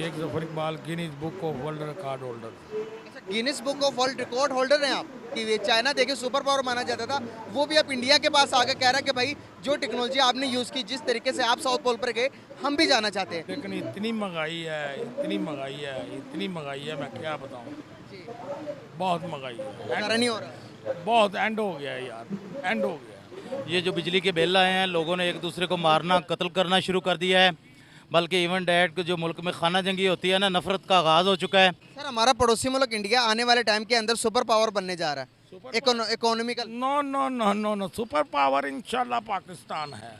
Sheikh Zafar Iqbal Guinness Book of World Record holder. अच्छा, Guinness Book of World Record holder हैं आप कि ये चाइना देखिए सुपर पावर माना जाता था, वो भी अब इंडिया के पास आकर कह रहा है कि भाई जो टेक्नोलॉजी आपने यूज़ की, जिस तरीके से आप साउथ पोल पर गए, हम भी जाना चाहते हैं। लेकिन इतनी महंगाई है, इतनी महंगाई है, इतनी महंगाई है, मैं क्या बताऊँ। जी, बहुत महंगाई है, गुजारा नहीं हो रहा। बहुत एंड हो गया है यार, एंड हो गया। ये जो बिजली के बिल आए हैं, लोगों ने एक दूसरे को मारना कत्ल करना शुरू कर दिया है। बल्कि इवन डैट जो मुल्क में खाना जंगी होती है ना, नफरत का आगाज़ हो चुका है। सर हमारा पड़ोसी मुल्क इंडिया आने वाले टाइम के अंदर सुपर पावर बनने जा रहा है, economical. No no no no no, super power इंशाल्लाह पाकिस्तान है।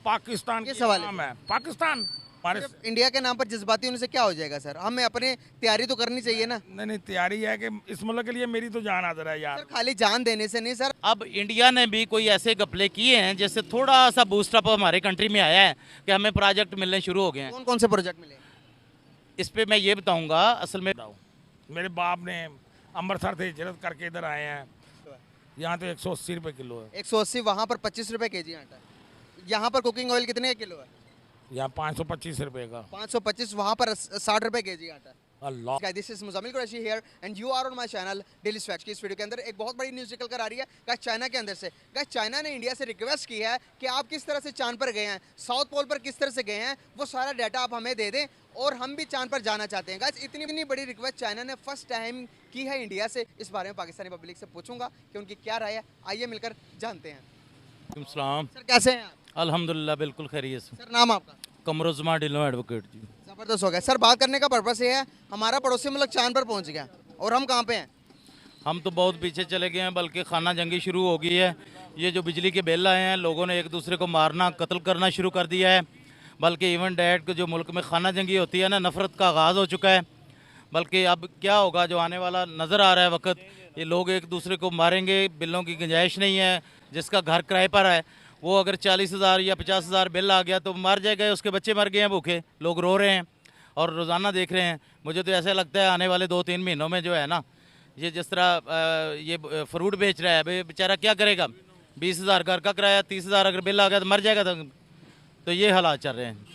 पाकिस्तान ये की सवाल है। नाम है पाकिस्तान हमारे। इंडिया के नाम पर जज्बाती होने से क्या हो जाएगा सर? हमें अपने तैयारी तो करनी चाहिए ना नहीं नहीं, तैयारी है कि इस मुल्क के लिए मेरी तो जान हाजिर है सर, यार। खाली जान देने से नहीं सर। अब इंडिया ने भी कोई ऐसे घपले किए हैं जिससे थोड़ा सा बूस्टअप हमारे कंट्री में आया है कि हमें प्रोजेक्ट मिलने शुरू हो गए हैं। कौन कौन से प्रोजेक्ट मिले? इस पे मैं ये बताऊंगा, असल में मेरे बाप ने अमृतसर से हिजरत करके इधर आए हैं। यहाँ तो 180 रुपये किलो है, 180, वहाँ पर 25 रुपए केजी आटा है। यहाँ पर कुकिंग ऑयल कितने का किलो है? यहाँ 525 रुपये का। 525, वहाँ पर 60 रुपए केजी आटा है। अल्लाह। Guys, this is Muzammil Qureshi here and you are on my channel daily swatch की इस वीडियो के अंदर एक बहुत बड़ी न्यूज़ निकल कर आ रही है गाइस चाइना के अंदर से। गाइस चाइना ने इंडिया से रिक्वेस्ट की है कि आप किस तरह से चांद पर गए हैं, साउथ पोल पर किस तरह से गए हैं, वो सारा डाटा आप हमें दे दें और हम भी चांद पर जाना चाहते हैं। गाइस इतनी बड़ी रिक्वेस्ट चाइना ने फर्स्ट टाइम की है इंडिया से। इस बारे में पाकिस्तानी पब्लिक से पूछूंगा कि उनकी क्या राय है, आइए मिलकर जानते हैं। सलाम। सर कैसे हैं आप? अल्हम्दुलिल्लाह बिल्कुल खैरियत से। सर नाम आपका? कमरुज़्ज़मान ढिल्लों एडवोकेट जी। ज़बरदस्त हो गया सर। बात करने का पर्पस ये है, हमारा पड़ोसी मुल्क चांद पर पहुंच गया और हम कहाँ पे हैं? हम तो बहुत पीछे चले गए हैं, बल्कि खाना जंगी शुरू हो गई है। ये जो बिजली के बिल आए हैं, लोगों ने एक दूसरे को मारना कत्ल करना शुरू कर दिया है। बल्कि इवन डैट जो मुल्क में खाना जंगी होती है ना, नफरत का आगाज़ हो चुका है। बल्कि अब क्या होगा, जो आने वाला नज़र आ रहा है वक्त, ये लोग एक दूसरे को मारेंगे। बिलों की गुंजाइश नहीं है। जिसका घर किराए पर है वो अगर 40,000 या 50,000 बिल आ गया तो मर जाएगा, उसके बच्चे मर गए हैं भूखे, लोग रो रहे हैं और रोज़ाना देख रहे हैं। मुझे तो ऐसा लगता है आने वाले 2-3 महीनों में जो है ना, ये जिस तरह ये फ्रूट बेच रहा है, भाई बेचारा क्या करेगा। 20,000 घर का किराया, 30,000 अगर बिल आ गया तो मर जाएगा। तो ये हालात चल रहे हैं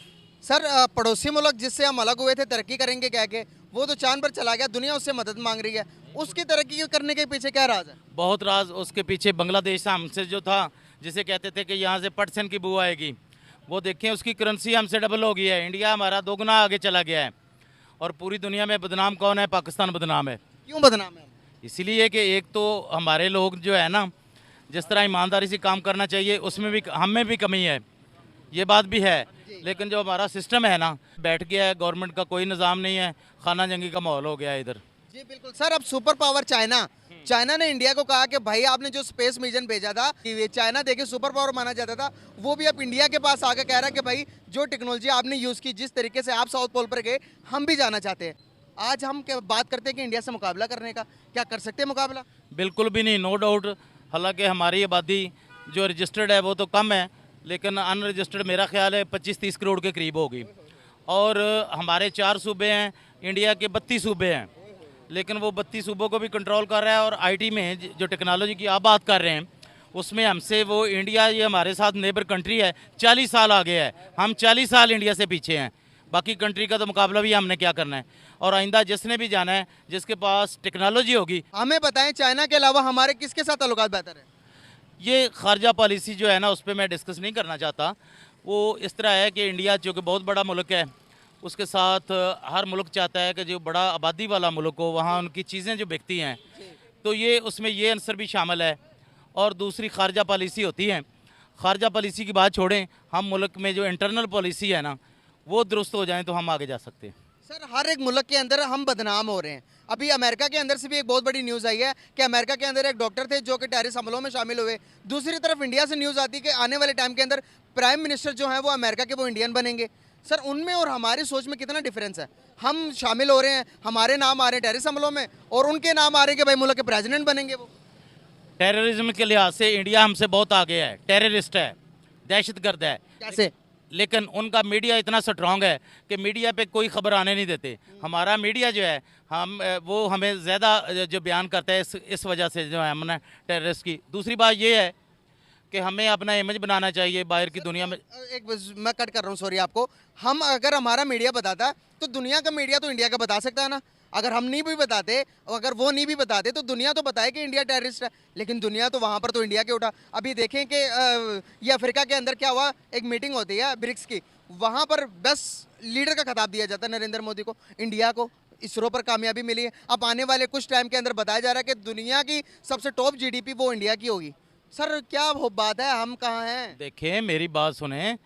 सर पड़ोसी मुल्क जिससे हम अलग हुए थे तरक्की करेंगे कह के, वो तो चांद पर चला गया, दुनिया उससे मदद मांग रही है। उसकी तरक्की करने के पीछे क्या राज है? बहुत राज उसके पीछे। बांग्लादेश हमसे जो था, जिसे कहते थे कि यहाँ से पटसन की बू आएगी, वो देखें उसकी करेंसी हमसे डबल हो गई है। इंडिया हमारा दोगुना आगे चला गया है। और पूरी दुनिया में बदनाम कौन है? पाकिस्तान बदनाम है। क्यों बदनाम है? इसीलिए कि एक तो हमारे लोग जो है ना, जिस तरह ईमानदारी से काम करना चाहिए उसमें भी हम में भी कमी है, ये बात भी है। लेकिन जो हमारा सिस्टम है ना, बैठ गया है। गवर्नमेंट का कोई निज़ाम नहीं है, खाना जंगी का माहौल हो गया है इधर। जी बिल्कुल सर। अब सुपर पावर चाइना ने इंडिया को कहा कि भाई आपने जो स्पेस मिशन भेजा था, कि ये चाइना देखिए सुपर पावर माना जाता था, वो भी अब इंडिया के पास आकर कह रहा है कि भाई जो टेक्नोलॉजी आपने यूज़ की, जिस तरीके से आप साउथ पोल पर गए, हम भी जाना चाहते हैं। आज हम क्या बात करते हैं कि इंडिया से मुकाबला करने का, क्या कर सकते हैं मुकाबला? बिल्कुल भी नहीं, नो डाउट। हालांकि हमारी आबादी जो रजिस्टर्ड है वो तो कम है, लेकिन अनरजिस्टर्ड मेरा ख्याल है 25-30 करोड़ के करीब होगी। और हमारे 4 सूबे हैं, इंडिया के 32 सूबे हैं, लेकिन वो 32 सूबों को भी कंट्रोल कर रहा है। और आईटी में जो टेक्नोलॉजी की आप बात कर रहे हैं, उसमें हमसे वो इंडिया, ये हमारे साथ नेबर कंट्री है, 40 साल आगे है। हम 40 साल इंडिया से पीछे हैं। बाकी कंट्री का तो मुकाबला भी हमने क्या करना है। और आइंदा जिसने भी जाना है, जिसके पास टेक्नोलॉजी होगी। हमें बताएं चाइना के अलावा हमारे किसके साथ ताल्लुकात बेहतर है? ये खारजा पॉलिसी जो है ना, उस पर मैं डिस्कस नहीं करना चाहता। वो इस तरह है कि इंडिया जो कि बहुत बड़ा मुल्क है, उसके साथ हर मुल्क चाहता है कि जो बड़ा आबादी वाला मुल्क हो, वहाँ उनकी चीज़ें जो बिकती हैं, तो ये उसमें ये आंसर भी शामिल है। और दूसरी खारजा पॉलिसी होती है। खारजा पॉलिसी की बात छोड़ें, हम मुल्क में जो इंटरनल पॉलिसी है ना, वो दुरुस्त हो जाए तो हम आगे जा सकते हैं। सर हर एक मुल्क के अंदर हम बदनाम हो रहे हैं। अभी अमेरिका के अंदर से भी एक बहुत बड़ी न्यूज़ आई है कि अमेरिका के अंदर एक डॉक्टर थे जो कि टेररिस्ट हमलों में शामिल हुए। दूसरी तरफ इंडिया से न्यूज़ आती है कि आने वाले टाइम के अंदर प्राइम मिनिस्टर जो हैं वो अमेरिका के, वो इंडियन बनेंगे। सर उनमें और हमारी सोच में कितना डिफरेंस है? हम शामिल हो रहे हैं, हमारे नाम आ रहे हैं टेररिस्ट हमलों में, और उनके नाम आ रहे हैं कि भाई मुल्क के प्रेसिडेंट बनेंगे वो। टेररिज्म के लिहाज से इंडिया हमसे बहुत आगे है। टेररिस्ट है, दहशतगर्द है। कैसे? लेकिन उनका मीडिया इतना स्ट्रॉन्ग है कि मीडिया पे कोई खबर आने नहीं देते। हमारा मीडिया जो है, वो हमें ज़्यादा जो बयान करता है, इस वजह से जो है हमने टेररिस्ट की। दूसरी बात ये है कि हमें अपना इमेज बनाना चाहिए बाहर की दुनिया में। मैं कट कर रहा हूँ, सॉरी आपको। हम अगर हमारा मीडिया बताता तो दुनिया का मीडिया तो इंडिया का बता सकता है ना। अगर हम नहीं भी बताते, अगर वो नहीं भी बताते, तो दुनिया तो बताए कि इंडिया टेररिस्ट है। लेकिन दुनिया तो वहाँ पर तो इंडिया के उठा। अभी देखें कि ये अफ्रीका के अंदर क्या हुआ, एक मीटिंग होती है ब्रिक्स की, वहाँ पर बेस्ट लीडर का खिताब दिया जाता है नरेंद्र मोदी को, इंडिया को। इसरो पर कामयाबी मिली है। अब आने वाले कुछ टाइम के अंदर बताया जा रहा है कि दुनिया की सबसे टॉप जीडीपी वो इंडिया की होगी। सर क्या वो बात है, हम कहाँ हैं? देखें मेरी बात सुने,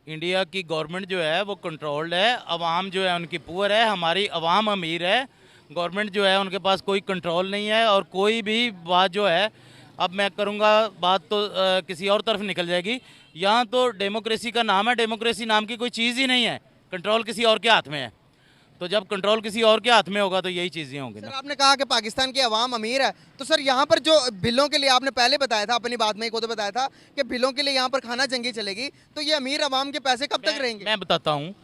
इंडिया की गवर्नमेंट जो है वो कंट्रोल्ड है, अवाम जो है उनकी पुअर है, हमारी अवाम अमीर है, गवर्नमेंट जो है उनके पास कोई कंट्रोल नहीं है। और कोई भी बात जो है, अब मैं करूँगा बात तो किसी और तरफ निकल जाएगी। यहाँ तो डेमोक्रेसी का नाम है, डेमोक्रेसी नाम की कोई चीज़ ही नहीं है, कंट्रोल किसी और के हाथ में है। तो जब कंट्रोल किसी और के हाथ में होगा तो यही चीज़ें होंगी सर ना। आपने कहा कि पाकिस्तान की आवाम अमीर है, तो सर यहाँ पर जो बिलों के लिए आपने पहले बताया था, अपनी बात में एक तो बताया था कि बिलों के लिए यहाँ पर खाना जंगी चलेगी, तो ये अमीर आवाम के पैसे कब तक रहेंगे? मैं बताता हूँ।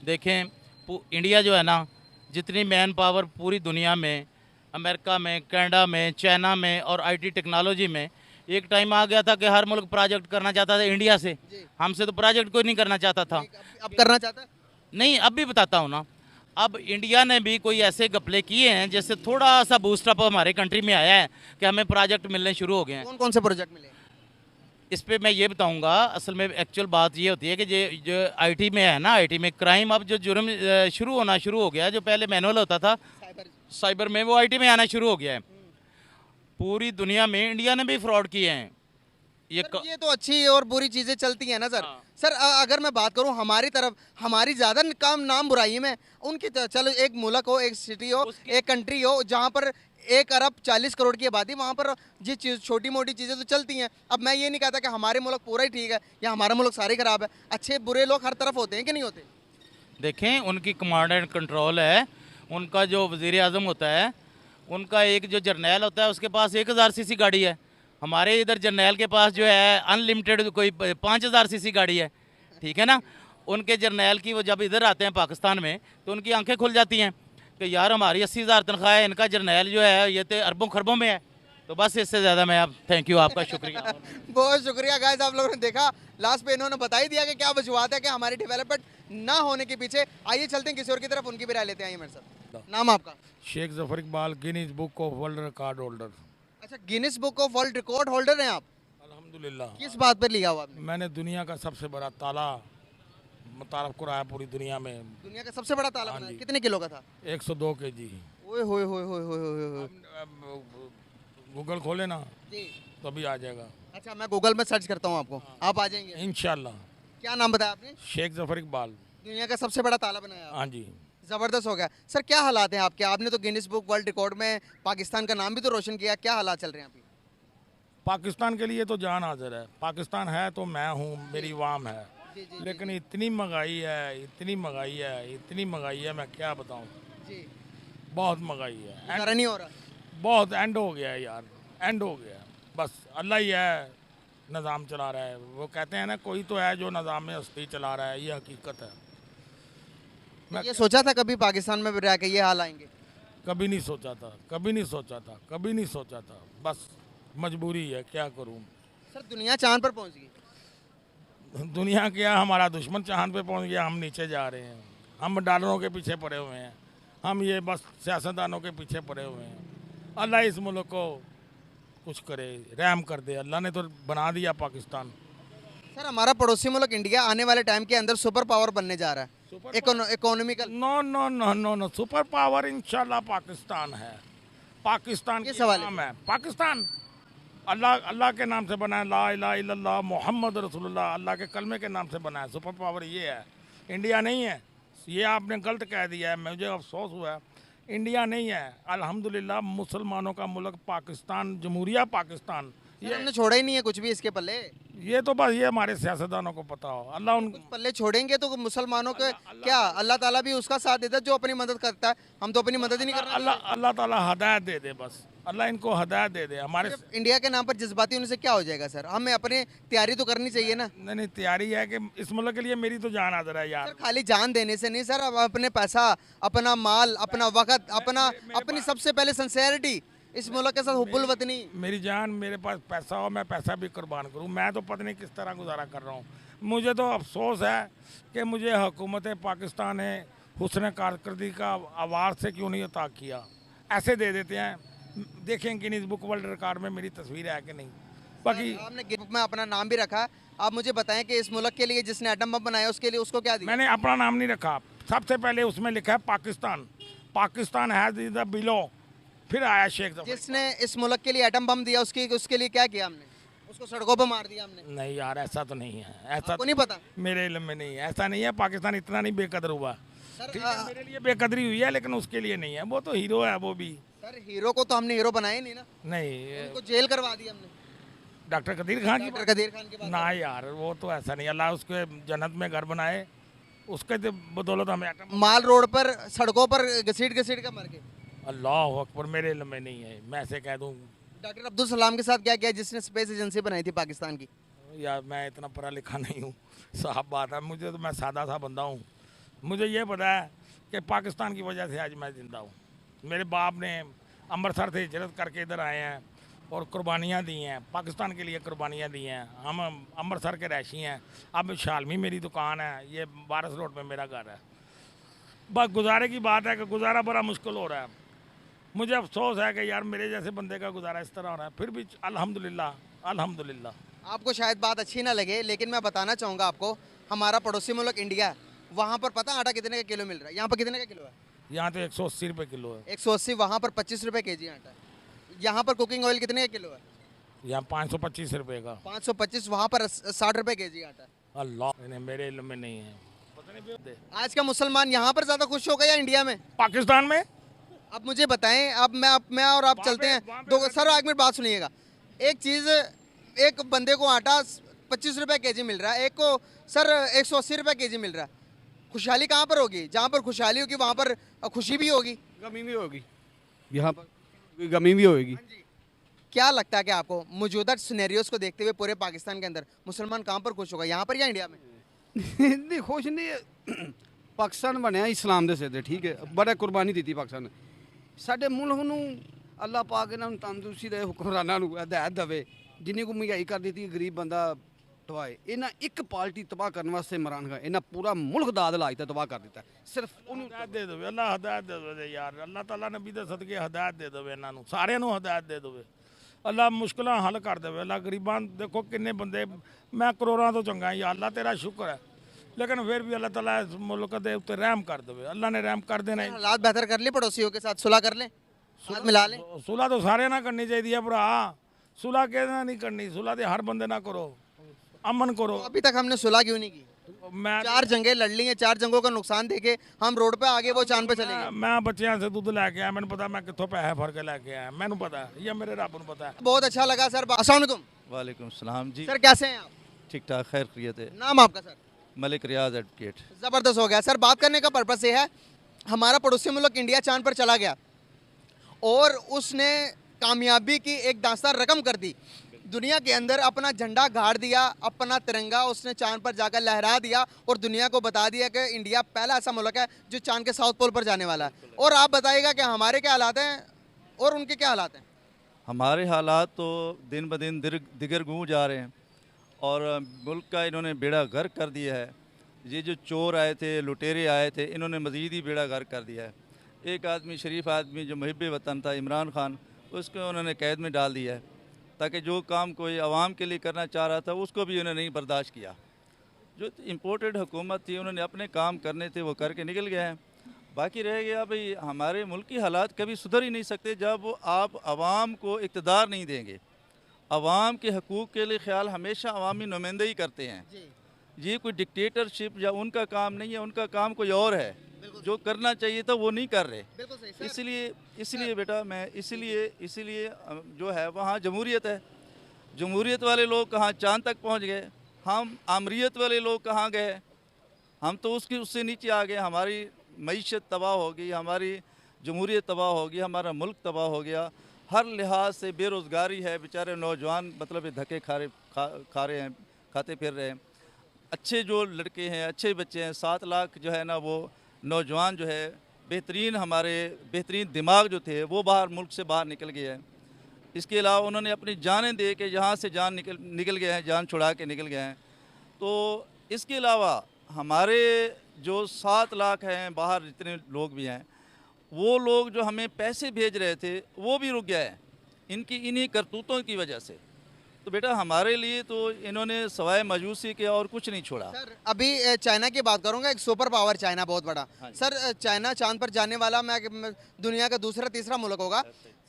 देखें इंडिया जो है ना, जितनी मैन पावर पूरी दुनिया में, अमेरिका में, कनाडा में, चाइना में और आईटी टेक्नोलॉजी में, एक टाइम आ गया था कि हर मुल्क प्रोजेक्ट करना चाहता था इंडिया से। हमसे तो प्रोजेक्ट कोई नहीं करना चाहता था। अब करना चाहता है? नहीं, अब भी बताता हूँ ना। अब इंडिया ने भी कोई ऐसे घपले किए हैं जिससे थोड़ा सा बूस्टअप हमारे कंट्री में आया है कि हमें प्रोजेक्ट मिलने शुरू हो गए हैं। कौन कौन से प्रोजेक्ट मिले? इस पे मैं ये बताऊंगा। असल में एक्चुअल बात ये होती है कि जो आईटी में है ना, आईटी में क्राइम, अब जो जुर्म शुरू होना शुरू हो गया है, जो पहले मैनुअल होता था साइबर में, वो आईटी में आना शुरू हो गया है। पूरी दुनिया में इंडिया ने भी फ्रॉड किए हैं। ये तो अच्छी और बुरी चीजें चलती हैं ना सर। हाँ। सर अगर मैं बात करूं हमारी तरफ, हमारी ज्यादा काम नाम बुराई में उनकी चलो एक मुल्क हो, एक सिटी हो, एक कंट्री हो जहां पर 1 अरब 40 करोड़ की आबादी, वहां पर ये चीज छोटी मोटी चीजें तो चलती हैं। अब मैं ये नहीं कहता कि हमारे मुल्क पूरा ही ठीक है या हमारा मुल्क सारे खराब है। अच्छे बुरे लोग हर तरफ होते हैं कि नहीं होते? देखें उनकी कमांड एंड कंट्रोल है। उनका जो वज़ीर आज़म होता है, उनका एक जो जर्नैल होता है उसके पास 1000 सीसी गाड़ी है। हमारे इधर जर्नैल के पास जो है अनलिमिटेड कोई 5000 सीसी गाड़ी है, ठीक है ना। उनके जर्नैल की वो जब इधर आते हैं पाकिस्तान में तो उनकी आंखें खुल जाती हैं कि यार हमारी 80,000 तनख्वाह है, इनका जर्नैल जो है ये तो अरबों खरबों में है। तो बस इससे ज़्यादा मैं अब थैंक यू, आपका शुक्रिया। बहुत शुक्रिया गाइस, आप लोगों ने देखा लास्ट पे इन्होंने बता ही दिया कि क्या वजूहत है कि हमारी डेवलपमेंट ना होने के पीछे। आइए चलते हैं किसी और की तरफ, उनकी भी राय लेते हैं। आइए मेरे साथ। नाम आपका? Sheikh Zafar Iqbal, Guinness Book of World Record holder. अच्छा, Guinness Book of World Record holder हैं आप? अल्हम्दुलिल्लाह। किस बात पर लिया हुआ आपने? मैंने दुनिया का सबसे बड़ा ताला मुतारफ कराया पूरी दुनिया में। दुनिया का सबसे बड़ा ताला बनाया, कितने किलो का था? 102 kg। ओए होए होए होए होए होए होए। गूगल खोले ना जी। तो अभी आ जाएगा अच्छा, मैं गूगल में सर्च करता हूँ आपको, आप आ जाएंगे इंशाल्लाह। क्या नाम बताया आपने? शेख जफर इकबाल। दुनिया का सबसे बड़ा ताला बनाया आपने। हाँ जी। जबरदस्त हो गया। सर क्या हालात हैं आपके? आपने तो गिनीज बुक वर्ल्ड रिकॉर्ड में पाकिस्तान का नाम भी तो रोशन किया, क्या हालात चल रहे हैं अभी? पाकिस्तान के लिए तो जान हाजिर है। पाकिस्तान है तो मैं हूँ, मेरी वाम है। लेकिन इतनी महंगाई है, इतनी महंगाई है, इतनी महंगाई है, मैं क्या बताऊँ। जी। बहुत महंगाई है, गुजारा नहीं हो रहा। बहुत एंड हो गया है यार, एंड हो गया। बस अल्लाह ही है निज़ाम चला रहा है। वो कहते हैं ना, कोई तो है जो निज़ाम में हस्ती चला रहा है, ये हकीकत है। मैं ये सोचा था कभी पाकिस्तान में रह के ये हाल आएंगे? कभी नहीं सोचा था, कभी नहीं सोचा था, कभी नहीं सोचा था। बस मजबूरी है, क्या करूँ। सर दुनिया चांद पर पहुंच गई। दुनिया क्या, हमारा दुश्मन चांद पे पहुंच गया, हम नीचे जा रहे हैं। हम डॉलरों के पीछे पड़े हुए हैं, हम ये बस सियासतदानों के पीछे पड़े हुए हैं। अल्लाह इस मुल्क को कुछ करे, रहम कर दे। अल्लाह ने तो बना दिया पाकिस्तान। सर हमारा पड़ोसी मुल्क इंडिया आने वाले टाइम के अंदर सुपर पावर बनने जा रहा है, economical. No no no no no, super power इंशाल्लाह पाकिस्तान है। पाकिस्तान ये की सवाल नाम है पाकिस्तान। अल्लाह के नाम से बना है, ला इलाहा इल्लल्लाह मोहम्मद रसूलुल्लाह, अल्लाह के कलमे के नाम से बना है। सुपर पावर ये है, इंडिया नहीं है। ये आपने गलत कह दिया है, मुझे अफसोस हुआ है। इंडिया नहीं है, अल्हम्दुलिल्लाह मुसलमानों का मुल्क पाकिस्तान, जमहूरिया पाकिस्तान। सर हमने छोड़ा ही नहीं है कुछ भी इसके पल्ले। ये तो बस ये हमारे सियासतदानों को पता हो। अल्लाह उन कुछ पल्ले छोड़ेंगे तो मुसलमानों के क्या, अल्लाह ताला भी उसका साथ देता है जो अपनी मदद करता है। हम तो अपनी मदद ही नहीं कर रहे। अल्लाह ताला हदायत दे दे, बस अल्लाह इनको हदायत दे दे। हमारे इंडिया के नाम पर जज्बाती होने से क्या हो जाएगा सर? हमें अपनी तैयारी तो करनी चाहिए ना। नहीं, तैयारी है कि इस मुल्क के लिए मेरी तो जान हाजिर है यार। सर खाली जान देने से नहीं सर, अब अपने पैसा, अपना माल, अपना वक्त, अपनी सबसे पहले सिंसेरिटी, इस मुल्क के साथ हुब्बुल वतनी। मेरी जान, मेरे पास पैसा हो मैं पैसा भी कुर्बान करूं, मैं तो पता नहीं किस तरह गुजारा कर रहा हूं। मुझे तो अफसोस है कि मुझे हुकूमत पाकिस्तान ने हुस्न कारकर्दगी का अवार्ड से क्यों नहीं अता किया। ऐसे दे देते हैं, देखें गिनीज बुक वर्ल्ड रिकॉर्ड में मेरी तस्वीर है कि नहीं। बाकी आपने गिनती में अपना नाम भी रखा, आप मुझे बताएं कि इस मुल्क के लिए जिसने एटम बम बनाया उसके लिए उसको क्या दिया? मैंने अपना नाम नहीं रखा, सबसे पहले उसमें लिखा है Pakistan, Pakistan has the below, फिर आया शेख जफर। जिसने इस मुल्क के लिए एटम बम दिया उसके लिए क्या किया हमने? उसको सड़कों पर मार दिया हमने? नहीं यार, ऐसा तो नहीं है, ऐसा आपको नहीं पता? मेरे इल्म में नहीं है, ऐसा नहीं है। पाकिस्तान इतना नहीं बेकदर हुआ। सर ठीक है, मेरे लिए बेकदरी हुई है लेकिन उसके लिए नहीं है, वो तो हीरो है वो भी। सर हीरो को तो हमने हीरो बनाया ही नहीं ना, नहीं, उनको जेल करवा दी हमने। डॉक्टर कदीर खान की डॉक्टर कदीर खान की बात ना यार, वो तो ऐसा नहीं। अल्लाह उसके जन्नत में घर बनाए, उसके तो बदौलत हमें एटम। माल रोड पर सड़कों पर घसीट घसीट कर मर गए। अल्लाह अकबर, मेरे इल्म में नहीं है, मैं ऐसे कह दूँ। डॉक्टर अब्दुल सलाम के साथ क्या किया जिसने स्पेस एजेंसी बनाई थी पाकिस्तान की? यार मैं इतना पढ़ा लिखा नहीं हूँ, साफ बात है। मुझे तो, मैं सादा सा बंदा हूँ। मुझे ये पता है कि पाकिस्तान की वजह से आज मैं ज़िंदा हूँ। मेरे बाप ने अमृतसर से हिजरत करके इधर आए हैं और कुर्बानियाँ दी हैं, पाकिस्तान के लिए कुर्बानियाँ दी हैं। हम अमृतसर के रहशी हैं। अब शालमी मेरी दुकान है, ये बारस रोड पे मेरा घर है। बस गुजारे की बात है कि गुजारा बड़ा मुश्किल हो रहा है। मुझे अफसोस है कि यार मेरे जैसे बंदे का गुजारा इस तरह हो रहा है, फिर भी अल्हम्दुलिल्लाह अल्हम्दुलिल्लाह। आपको शायद बात अच्छी ना लगे लेकिन मैं बताना चाहूँगा आपको, हमारा पड़ोसी मुल्क इंडिया है, वहाँ पर पता आटा कितने का किलो मिल रहा है? यहाँ पर कितने का किलो है? यहाँ तो 180 रुपये किलो है। 180, वहाँ पर 25 रुपये केजी आटा है। यहाँ पर कुकिंग ऑयल कितने का किलो है? यहाँ 525 रुपये का। 525, वहाँ पर 60 रुपये केजी आटा है। अल्लाह, नहीं, मेरे इल्म में नहीं है, पता नहीं। आज का मुसलमान यहाँ पर ज़्यादा खुश होगा या इंडिया में? पाकिस्तान में अब मुझे बताएं, अब मैं और आप चलते हैं दो। सर एक मिनट बात सुनिएगा। एक चीज़, एक बंदे को आटा 25 रुपये केजी मिल रहा है, एक को सर 180 रुपये केजी मिल रहा है। खुशहाली कहाँ पर होगी? जहाँ पर खुशहाली होगी वहाँ पर खुशी भी होगी, गमी भी होगी, यहाँ पर गमी भी होगी। क्या लगता है कि आपको मौजूदा सिनेरियोस को देखते हुए पूरे पाकिस्तान के अंदर मुसलमान कहाँ पर खुश होगा, यहाँ पर या इंडिया में? नहीं खुश नहीं है। पाकिस्तान बनया इस्लाम ਦੇ ਸਿਰ ਤੇ, ठीक है, बड़ा कुर्बानी दी पाकिस्तान ने। ਸਾਡੇ ਮੁਲਕ ਨੂੰ ਅੱਲਾਹ ਪਾਕ ਇਹਨਾਂ ਨੂੰ ਤੰਦਰੁਸਤੀ ਦੇ, ਹੁਕਮਰਾਨਾਂ ਨੂੰ ਹਦਾਇਤ ਦੇਵੇ, ਜਿੰਨੀ ਕੋ ਮਹਿੰਗਾਈ ਕਰ ਦਿੱਤੀ ਗਰੀਬ ਬੰਦਾ ਤਬਾਹ। ਇਹਨਾਂ ਇੱਕ ਪਾਰਟੀ ਤਬਾਹ ਕਰਨ ਵਾਸਤੇ ਇਮਰਾਨ ਖਾਨ ਇਹਨਾਂ ਪੂਰਾ ਮੁਲਕ ਦਾ ਇਲਾਜ ਤੇ ਤਬਾਹ ਕਰ ਦਿੱਤਾ। ਸਿਰਫ ਉਹਨੂੰ हदायत दे दो, अल्लाह हदायत दे दो यार, अल्लाह ताला नबी दे सदके हदायत दे दो इन्हां नूं, सारिਆਂ ਨੂੰ हदायत दे दो। अल्लाह मुश्किलां हल कर देवे। अल्लाह गरीबां, देखो किन्ने बंदे, मैं करोड़ां तो चंगा या अल्लाह तेरा शुक्र है, लेकिन फिर भी अल्लाह ताला इस मुल्क के उत्ते रहम कर देवे। अल्लाह ने रहम कर देना ही। हालात बेहतर कर ले, पड़ोसियों के साथ सुलह कर लें, हाथ मिला लें। सुलह तो सारे ना करनी चाहिए भरा, सुलह कहना नहीं करनी, सुलह तो हर बंदे ना करो, अमन करो। तो अभी तक हमने सुलह क्यों नहीं की? मैं 4 जंगें लड़ ली हैं, 4 जंगों का नुकसान देके हम रोड पे आगे वो चांद पे चले गए। मैं बच्चों से दूध लैके आया, मैंने पता मैं कितों पैसे भर के लैके आया, मैंने पता है, ये मेरे रब को पता है। बहुत अच्छा लगा सर। अस्सलाम वालेकुम वालेकुम सलाम जी। सर, कैसे हैं आप? ठीक ठाक, खैर खैरियत है। नाम आपका सर? मलिक रियाज एडवोकेट। ज़बरदस्त हो गया सर। बात करने का पर्पस ये है, हमारा पड़ोसी मुल्क इंडिया चांद पर चला गया और उसने कामयाबी की एक दास्तान रकम कर दी। दुनिया के अंदर अपना झंडा गाड़ दिया, अपना तिरंगा उसने चांद पर जाकर लहरा दिया और दुनिया को बता दिया कि इंडिया पहला ऐसा मुल्क है जो चांद के साउथ पोल पर जाने वाला है। और आप बताइएगा कि हमारे क्या हालात हैं और उनके क्या हालात हैं? हमारे हालात तो दिन ब दिन दिगर गूँ जा रहे हैं और मुल्क का इन्होंने बेड़ा गर्क कर दिया है। ये जो चोर आए थे, लुटेरे आए थे, इन्होंने मज़ीद ही बेड़ा गर्क कर दिया है। एक आदमी, शरीफ आदमी जो मुहिब वतन था, इमरान खान, उसको उन्होंने कैद में डाल दिया है ताकि जो काम कोई आवाम के लिए करना चाह रहा था उसको भी उन्होंने नहीं बर्दाश्त किया। जो इम्पोर्टेड हुकूमत थी, उन्होंने अपने काम करने थे वो करके निकल गए हैं। बाकी रह गया भाई, हमारे मुल्क की हालात कभी सुधर ही नहीं सकते जब आप आवाम को इक़्तिदार नहीं देंगे। आवाम के हकूक़ के लिए ख्याल हमेशा अवामी नुमाइंदे ही करते हैं। ये कोई डिक्टेटरशिप या उनका काम नहीं है, उनका काम कोई और है। जो करना चाहिए था वो नहीं कर रहे। इसलिए बेटा मैं इसलिए जो है वहाँ जमहूरियत है। जमहूरियत वाले लोग कहाँ चांद तक पहुँच गए, हम आमरीत वाले लोग कहाँ गए? हम तो उससे नीचे आ गए। हमारी मईशत तबाह हो गई, हमारी जमहूरियत तबाह हो गई, हमारा मुल्क तबाह हो गया। हर लिहाज से बेरोज़गारी है, बेचारे नौजवान मतलब धक्के खा रहे हैं, खाते फिर रहे हैं। अच्छे जो लड़के हैं, अच्छे बच्चे हैं, 7 लाख जो है ना वो नौजवान जो है बेहतरीन दिमाग जो थे वो मुल्क से बाहर निकल गए हैं। इसके अलावा उन्होंने अपनी जानें दे के यहाँ से जान निकल गए हैं, जान छुड़ा के निकल गए हैं। तो इसके अलावा हमारे जो 7 लाख हैं बाहर जितने लोग भी हैं, वो लोग जो हमें पैसे भेज रहे थे वो भी रुक गए हैं इन्हीं करतूतों की वजह से। तो बेटा हमारे लिए तो इन्होंने सवाए मायूसी के और कुछ नहीं छोड़ा। सर अभी चाइना की बात करूंगा, एक सुपर पावर चाइना बहुत बड़ा। हाँ जी। सर चाइना चांद पर जाने वाला मैं दुनिया का दूसरा तीसरा मुल्क होगा,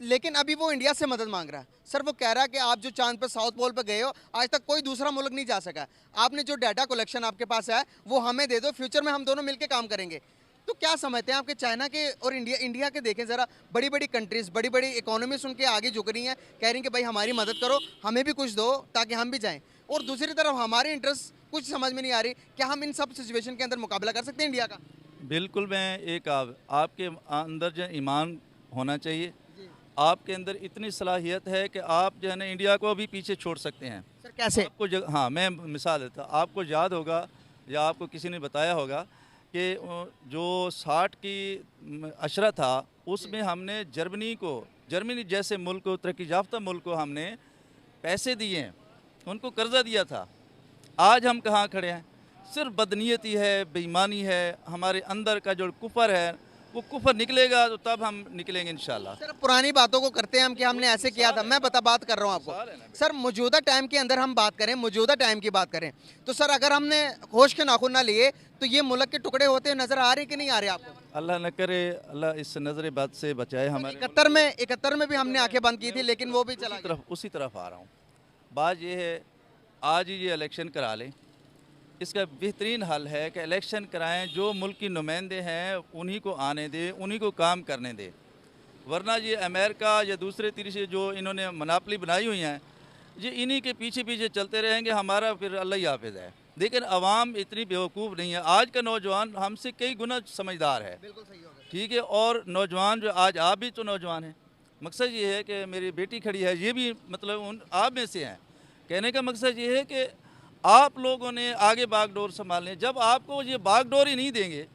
लेकिन अभी वो इंडिया से मदद मांग रहा है। सर वो कह रहा है कि आप जो चांद पर साउथ पोल पर गए हो, आज तक कोई दूसरा मुल्क नहीं जा सका। आपने जो डाटा कलेक्शन आपके पास है वो हमें दे दो, फ्यूचर में हम दोनों मिलकर काम करेंगे। तो क्या समझते हैं आपके चाइना के और इंडिया के देखें ज़रा, बड़ी बड़ी कंट्रीज, बड़ी बड़ी इकोनॉमीज उनके आगे झुक रही हैं, कह रही हैं कि भाई हमारी मदद करो, हमें भी कुछ दो ताकि हम भी जाएं। और दूसरी तरफ हमारे इंटरेस्ट कुछ समझ में नहीं आ रही। क्या हम इन सब सिचुएशन के अंदर मुकाबला कर सकते हैं इंडिया का? बिल्कुल। मैं एक आपके अंदर जो ईमान होना चाहिए, आपके अंदर इतनी सलाहियत है कि आप जो है ना इंडिया को भी पीछे छोड़ सकते हैं। सर कैसे? हाँ, मैं मिसाल देता, आपको याद होगा या आपको किसी ने बताया होगा कि जो 60 की अशरा था उसमें हमने जर्मनी जैसे मुल्क को, तरक्की याफ्ता मुल्क को हमने पैसे दिए हैं, उनको कर्जा दिया था। आज हम कहाँ खड़े हैं? सिर्फ बदनीयती है, बेईमानी है, हमारे अंदर का जो कुफर है वो कुफर निकलेगा तो तब हम निकलेंगे इंशाल्लाह। सर पुरानी बातों को करते हैं हम कि हमने ऐसे किया था। मैं बात कर रहा हूँ आपको। सर मौजूदा टाइम के अंदर हम बात करें, मौजूदा टाइम की बात करें तो सर अगर हमने होश के नाखून ना लिए तो ये मुल्क के टुकड़े होते हुए नजर आ रहे कि नहीं आ रहे आपको? अल्लाह न करे, अल्लाह इस नजर बद से बचाए हमारे। 71 में भी हमने आंखें बंद की थी, लेकिन वो भी चला गया। उसी तरफ आ रहा हूँ। बात ये है, आज ही ये इलेक्शन करा लें, इसका बेहतरीन हल है कि इलेक्शन कराएं, जो मुल्क की नुमाइंदे हैं उन्हीं को आने दें, उन्हीं को काम करने दें। वरना ये अमेरिका या दूसरे तीसरे जो इन्होंने मनापली बनाई हुई हैं, ये इन्हीं के पीछे पीछे चलते रहेंगे, हमारा फिर अल्लाह ही हाफिज़ है। लेकिन अवाम इतनी बेवकूफ़ नहीं है। आज का नौजवान हमसे कई गुना समझदार है, बिल्कुल सही होगा। ठीक है। और नौजवान जो आज आप भी तो नौजवान हैं, मकसद ये है कि मेरी बेटी खड़ी है, ये भी मतलब आप में से हैं। कहने का मकसद ये है कि आप लोगों ने आगे बागडोर संभालने। जब आपको ये बागडोर ही नहीं देंगे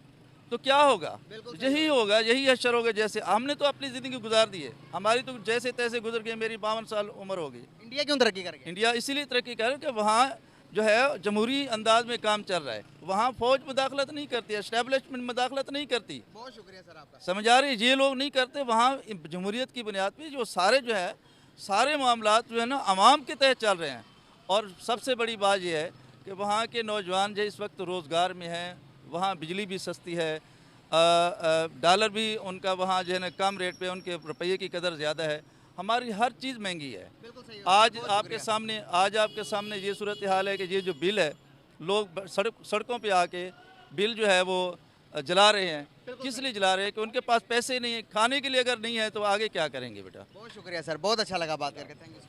तो क्या होगा? यही होगा, यही अशर होगा। जैसे हमने तो अपनी ज़िंदगी गुजार दी है, हमारी तो जैसे तैसे गुजर गई। मेरी 52 साल उम्र हो गई। इंडिया क्यों तरक्की करेगा? इंडिया इसीलिए तरक्की कर रहा है कि वहाँ जो है जमहूरी अंदाज में काम चल रहा है। वहाँ फ़ौज मुदाखलत नहीं करती, एस्टेब्लिशमेंट मुदाखलत नहीं करती। बहुत शुक्रिया सर आपका। समझ आ रही है? ये लोग नहीं करते। वहाँ जमहूरियत की बुनियाद पे जो सारे मामलात जो है ना अवाम के तहत चल रहे हैं। और सबसे बड़ी बात यह है कि वहाँ के नौजवान जो इस वक्त रोज़गार में हैं, वहाँ बिजली भी सस्ती है, डॉलर भी उनका वहाँ जो है ना कम रेट पे, उनके रुपये की कदर ज़्यादा है। हमारी हर चीज़ महंगी है। आज आपके सामने ये सूरत हाल है कि ये जो बिल है, लोग सड़कों पे आके बिल जो है वो जला रहे हैं। किस लिए जला रहे हैं? कि उनके पास पैसे नहीं है, खाने के लिए अगर नहीं है तो आगे क्या करेंगे बेटा। बहुत शुक्रिया सर, बहुत अच्छा लगा बात करके। Thank you.